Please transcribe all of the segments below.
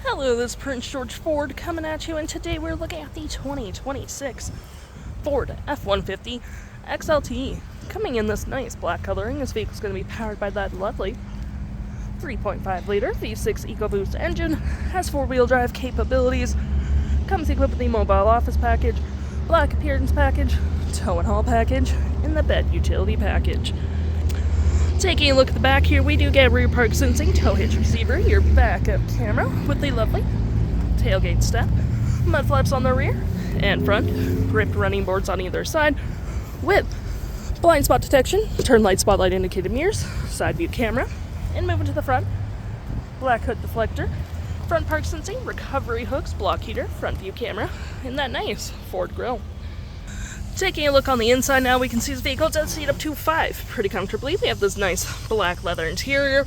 Hello, this is Prince George Ford coming at you, and today we're looking at the 2026 Ford F-150 XLT. Coming in this nice black coloring, this vehicle is going to be powered by that lovely 3.5 liter V6 EcoBoost engine, has 4-wheel drive capabilities, comes equipped with the mobile office package, black appearance package, tow and haul package, and the bed utility package. Taking a look at the back here, we do get rear park sensing, tow hitch receiver, your backup camera with the lovely tailgate step, mud flaps on the rear and front, gripped running boards on either side with blind spot detection, turn light spotlight indicated mirrors, side view camera, and moving to the front, black hood deflector, front park sensing, recovery hooks, block heater, front view camera, and that nice Ford grille. Taking a look on the inside now, we can see this vehicle does seat up to 5 pretty comfortably. We have this nice black leather interior,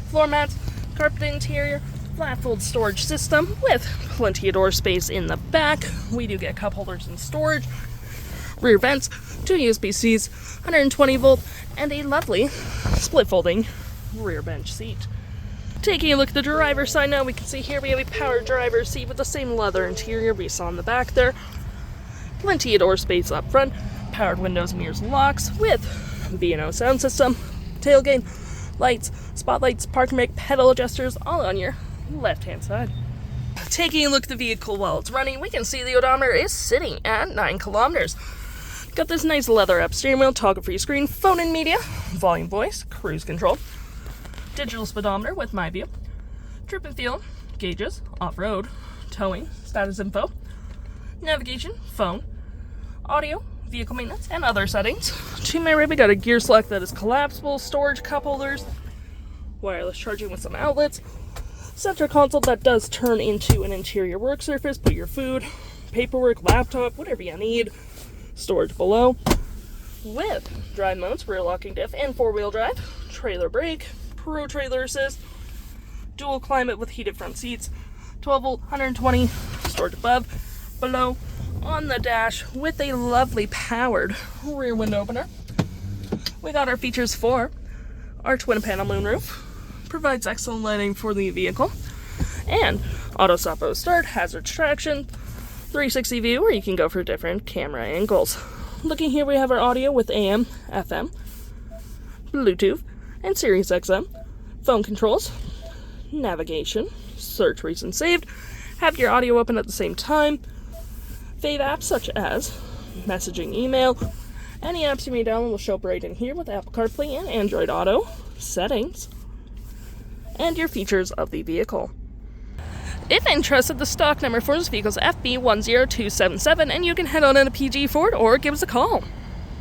floor mats, carpet interior, flat fold storage system with plenty of door space in the back. We do get cup holders and storage, rear vents, 2 USB-Cs, 120 volt, and a lovely split folding rear bench seat. Taking a look at the driver's side now, we can see here we have a power driver's seat with the same leather interior we saw in the back there. Plenty of door space up front, powered windows, mirrors, locks with B&O sound system, tailgate, lights, spotlights, parking brake, pedal adjusters, all on your left-hand side. Taking a look at the vehicle while it's running, we can see the odometer is sitting at 9 kilometers. Got this nice leather up steering wheel, toggle-free screen, phone and media, volume voice, cruise control, digital speedometer with my view, trip and fuel, gauges, off-road, towing, status info, navigation, phone, audio, vehicle maintenance, and other settings. To my right, we got a gear select that is collapsible, storage cup holders, wireless charging with some outlets, center console that does turn into an interior work surface, put your food, paperwork, laptop, whatever you need, storage below, with drive modes, rear locking diff, and 4-wheel drive, trailer brake, pro trailer assist, dual climate with heated front seats, 12 volt, 120, storage above, below, on the dash with a lovely powered rear window opener. We got our features for our twin panel moonroof, provides excellent lighting for the vehicle, and auto stop auto start, hazard traction, 360 view where you can go for different camera angles. Looking here, we have our audio with AM, FM, Bluetooth, and Sirius XM, phone controls, navigation, search recent saved, have your audio open at the same time, fave apps such as messaging, email, any apps you may download will show up right in here with Apple CarPlay and Android Auto, settings, and your features of the vehicle. If interested, the stock number for this vehicle is FB10277, and you can head on into PG Ford or give us a call.